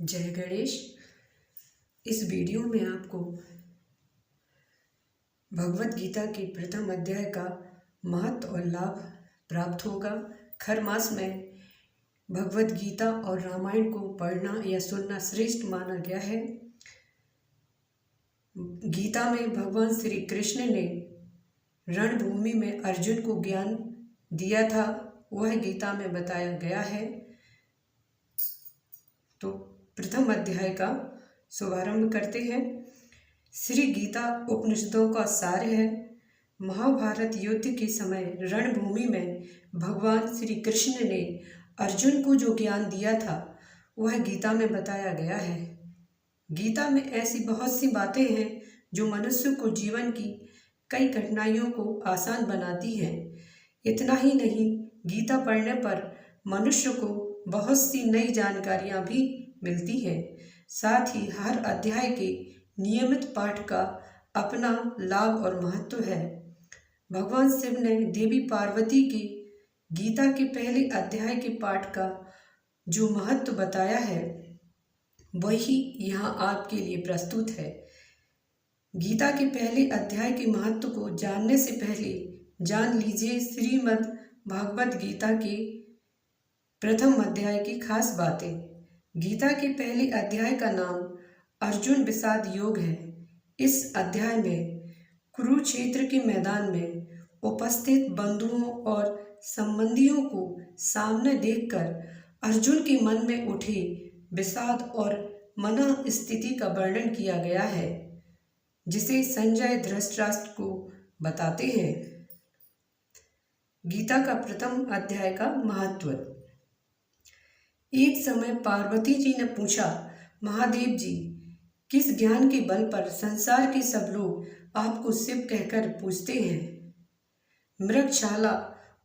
जय गणेश। इस वीडियो में आपको भगवत गीता के प्रथम अध्याय का महत्व और लाभ प्राप्त होगा। खर मास में भगवत गीता और रामायण को पढ़ना या सुनना श्रेष्ठ माना गया है। गीता में भगवान श्री कृष्ण ने रणभूमि में अर्जुन को ज्ञान दिया था, वह गीता में बताया गया है। तो प्रथम अध्याय का शुभारंभ करते हैं। श्री गीता उपनिषदों का सार है। महाभारत युद्ध के समय रणभूमि में भगवान श्री कृष्ण ने अर्जुन को जो ज्ञान दिया था वह गीता में बताया गया है। गीता में ऐसी बहुत सी बातें हैं जो मनुष्य को जीवन की कई कठिनाइयों को आसान बनाती हैं। इतना ही नहीं, गीता पढ़ने पर मनुष्य को बहुत सी नई जानकारियाँ भी मिलती हैं। साथ ही हर अध्याय के नियमित पाठ का अपना लाभ और महत्व है। भगवान शिव ने देवी पार्वती के गीता के पहले अध्याय के पाठ का जो महत्व बताया है वही यहाँ आपके लिए प्रस्तुत है। गीता के पहले अध्याय के महत्व को जानने से पहले जान लीजिए श्रीमद् भागवत गीता के प्रथम अध्याय की खास बातें। गीता के पहले अध्याय का नाम अर्जुन विषाद योग है। इस अध्याय में कुरुक्षेत्र के मैदान में उपस्थित बंधुओं और संबंधियों को सामने देखकर अर्जुन के मन में उठे विषाद और मन स्थिति का वर्णन किया गया है, जिसे संजय धृतराष्ट्र को बताते हैं। गीता का प्रथम अध्याय का महत्व। एक समय पार्वती जी ने पूछा, महादेव जी, किस ज्ञान के बल पर संसार के सब लोग आपको शिव कहकर पूजते हैं? मृगशाला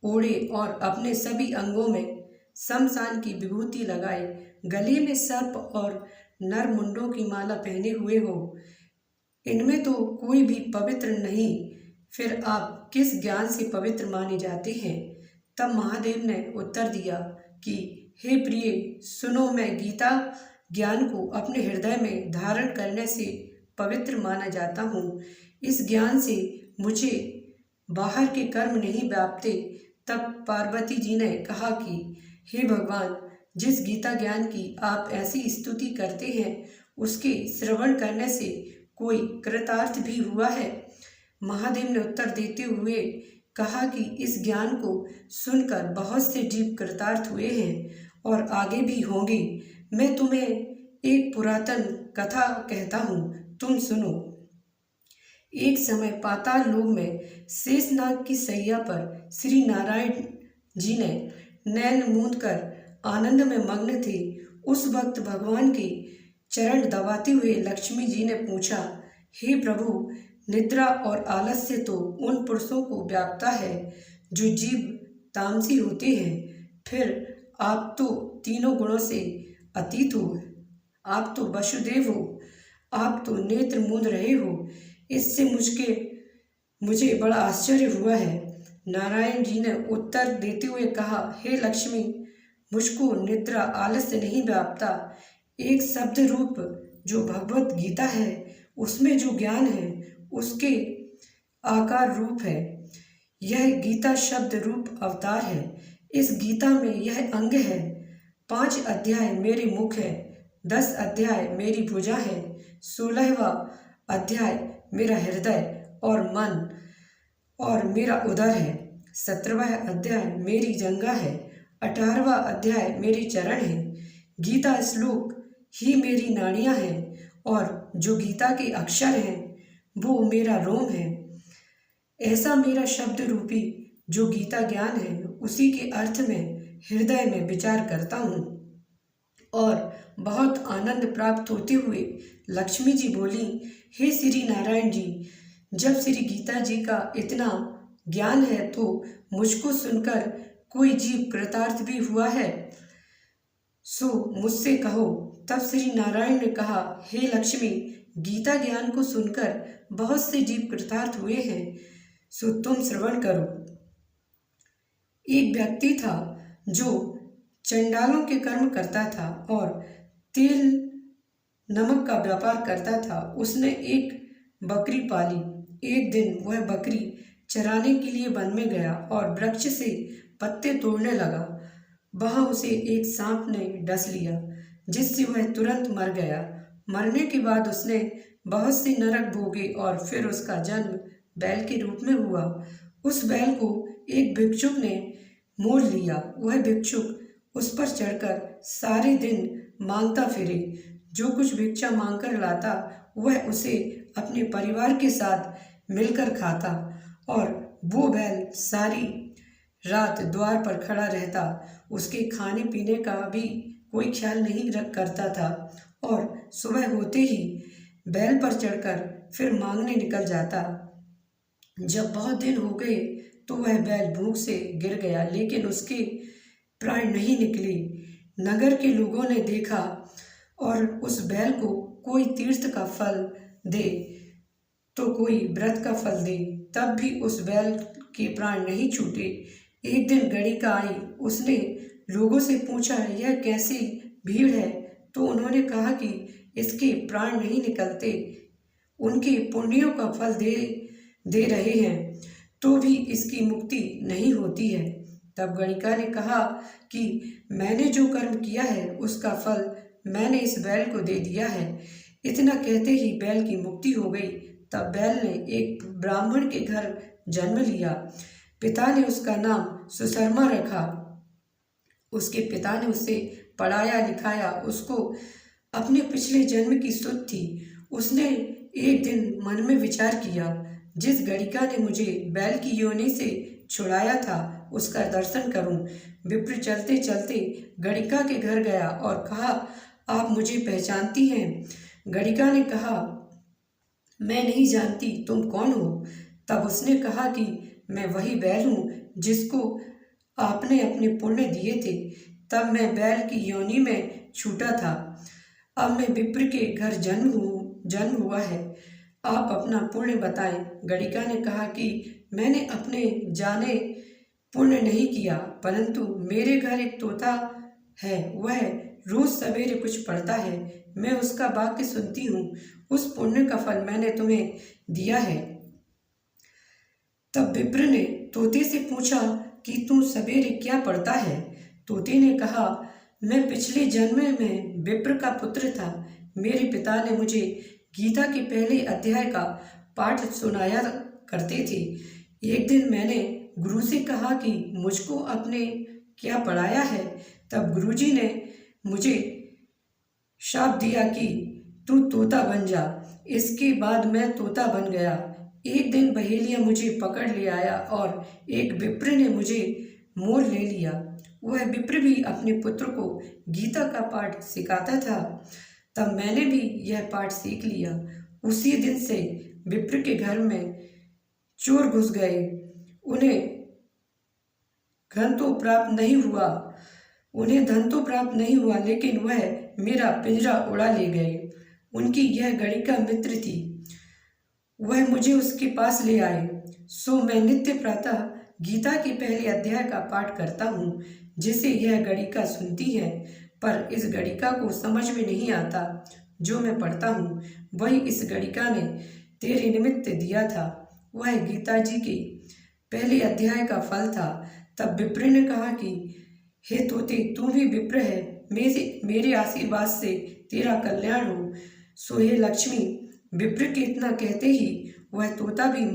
ओढ़े और अपने सभी अंगों में शमशान की विभूति लगाए, गले में सर्प और नर मुंडों की माला पहने हुए हो, इनमें तो कोई भी पवित्र नहीं, फिर आप किस ज्ञान से पवित्र माने जाते हैं? तब महादेव ने उत्तर दिया कि हे प्रिय, सुनो, मैं गीता ज्ञान को अपने हृदय में धारण करने से पवित्र माना जाता हूँ। इस ज्ञान से मुझे बाहर के कर्म नहीं व्यापते। तब पार्वती जी ने कहा कि हे भगवान, जिस गीता ज्ञान की आप ऐसी स्तुति करते हैं उसके श्रवण करने से कोई कृतार्थ भी हुआ है? महादेव ने उत्तर देते हुए कहा कि इस ज्ञान को सुनकर बहुत से जीव कृतार्थ हुए हैं और आगे भी होंगे। मैं तुम्हें एक पुरातन कथा कहता हूँ, तुम सुनो। एक समय पाताल लोक में शेषनाग की शैया पर श्री नारायण जी ने नैन मूंद कर आनंद में मग्न थे। उस वक्त भगवान के चरण दबाते हुए लक्ष्मी जी ने पूछा, हे प्रभु, निद्रा और आलस्य तो उन पुरुषों को व्यापता है जो जीव तामसी होते हैं। फिर आप तो तीनों गुणों से अतीत हो, आप तो वसुदेव हो, आप तो नेत्र मूंद रहे हो। इससे मुझे बड़ा आश्चर्य हुआ है। नारायण जी ने उत्तर देते हुए कहा, हे लक्ष्मी, मुझको निद्रा आलस्य नहीं व्यापता। एक शब्द रूप जो भगवत गीता है उसमें जो ज्ञान है उसके आकार रूप है। यह गीता शब्द रूप अवतार है। इस गीता में यह अंग है। 5 अध्याय मेरे मुख है, 10 अध्याय मेरी भुजा है, 16वां अध्याय मेरा हृदय और मन और मेरा उदर है, 17वां अध्याय मेरी जंघा है, 18वां अध्याय मेरे चरण है। गीता श्लोक ही मेरी नाड़ियाँ हैं और जो गीता के अक्षर हैं वो मेरा रोम है। ऐसा मेरा शब्द रूपी जो गीता ज्ञान है उसी के अर्थ में हृदय में विचार करता हूँ। और बहुत आनंद प्राप्त होते हुए लक्ष्मी जी बोली, हे श्री नारायण जी, जब श्री गीता जी का इतना ज्ञान है तो मुझको सुनकर कोई जीव कृतार्थ भी हुआ है, सो मुझसे कहो। तब श्री नारायण ने कहा, हे लक्ष्मी, गीता ज्ञान को सुनकर बहुत से जीव कृतार्थ हुए हैं, सो तुम श्रवण करो। एक व्यक्ति था जो चंडालों के कर्म करता था और तेल नमक का व्यापार करता था। उसने एक बकरी पाली। एक दिन वह बकरी चराने के लिए वन में गया और वृक्ष से पत्ते तोड़ने लगा। वहां उसे एक सांप ने डस लिया, जिससे वह तुरंत मर गया। मरने के बाद उसने बहुत से नरक भोगे और फिर उसका जन्म बैल के रूप में हुआ। उस बैल को एक भिक्षुक ने मोल लिया। वह भिक्षुक उस पर चढ़कर सारे दिन मांगता फिरे। जो कुछ भिक्षा मांगकर लाता वह उसे अपने परिवार के साथ मिलकर खाता, और वो बैल सारी रात द्वार पर खड़ा रहता। उसके खाने पीने का भी कोई ख्याल नहीं करता था, और सुबह होते ही बैल पर चढ़कर फिर मांगने निकल जाता। जब बहुत दिन हो गए तो वह बैल भूख से गिर गया, लेकिन उसके प्राण नहीं निकले। नगर के लोगों ने देखा और उस बैल को कोई तीर्थ का फल दे तो कोई व्रत का फल दे, तब भी उस बैल के प्राण नहीं छूटे। एक दिन गणिका आई। उसने लोगों से पूछा, यह कैसी भीड़ है? तो उन्होंने कहा कि इसके प्राण नहीं निकलते, उनके पुण्यों का फल दे रहे हैं तो भी इसकी मुक्ति नहीं होती है। तब गणिका ने कहा कि मैंने जो कर्म किया है उसका फल मैंने इस बैल को दे दिया है। इतना कहते ही बैल की मुक्ति हो गई। तब बैल ने एक ब्राह्मण के घर जन्म लिया। पिता ने उसका नाम सुशर्मा रखा। उसके पिता ने उसे पढ़ाया लिखाया। उसको अपने पिछले जन्म की सुध थी। उसने एक दिन मन में विचार किया, जिस गणिका ने मुझे बैल की योनि से छुड़ाया था उसका दर्शन करूं। विप्र चलते चलते गणिका के घर गया और कहा, आप मुझे पहचानती हैं? गणिका ने कहा, मैं नहीं जानती, तुम कौन हो? तब उसने कहा कि मैं वही बैल हूँ जिसको आपने अपने पुण्य दिए थे। तब मैं बैल की योनि में छूटा था। अब मैं विप्र के घर जन्म हुआ है। आप अपना पुण्य बताएं। गणिका ने कहा कि मैंने अपने जाने पुण्य नहीं किया, परंतु मेरे घर एक तोता है। वह रोज सवेरे कुछ पढ़ता है। मैं उसका वाक्य सुनती हूँ। उस पुण्य का फल मैंने तुम्हें दिया है। तब विप्र ने तोते से पूछा कि तू सवेरे क्या पढ़ता है? तोते ने कहा, मैं पिछले जन्म में विप्र का पुत्र था। मेरे पिता ने मुझे गीता के पहले अध्याय का पाठ सुनाया करते थे। एक दिन मैंने गुरु से कहा कि मुझको आपने क्या पढ़ाया है। तब गुरुजी ने मुझे शाप दिया कि तू तोता बन जा। इसके बाद मैं तोता बन गया। एक दिन बहेलिया मुझे पकड़ ले आया और एक विप्र ने मुझे मोल ले लिया। वह विप्र भी अपने पुत्र को गीता का पाठ सिखाता था। तब मैंने भी यह पाठ सीख लिया। उसी दिन से विप्र के घर में चोर घुस गए। उन्हें धन तो प्राप्त नहीं हुआ, लेकिन वह मेरा पिंजरा उड़ा ले गए। उनकी यह गणिका मित्र थी। वह मुझे उसके पास ले आए। सो मैं नित्य प्रातः गीता के पहले अध्याय का पाठ करता हूँ, जिसे यह गणिका सुनती है। पर इस गणिका को समझ में नहीं आता जो मैं पढ़ता हूँ। वही इस गणिका ने तेरे निमित्त दिया था। वह गीता जी के पहले अध्याय का फल था। तब विप्र ने कहा कि हे तोते, तू भी विप्र है। मेरे आशीर्वाद से तेरा कल्याण हो। सो हे लक्ष्मी। विप्र के इतना कहते ही वह तोता भी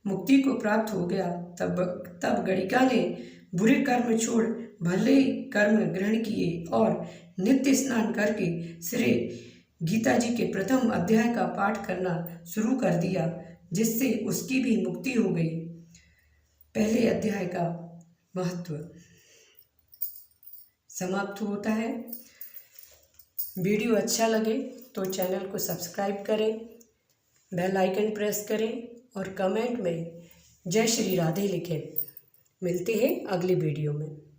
मुक्ति को प्राप्त हो गया। तब गणिका ने बुरे कर्म छोड़ भले कर्म ग्रहण किए और नित्य स्नान करके श्री गीता जी के प्रथम अध्याय का पाठ करना शुरू कर दिया, जिससे उसकी भी मुक्ति हो गई। पहले अध्याय का महत्व समाप्त होता है। वीडियो अच्छा लगे तो चैनल को सब्सक्राइब करें, बेल आइकन प्रेस करें और कमेंट में जय श्री राधे लिखें। मिलते हैं अगली वीडियो में।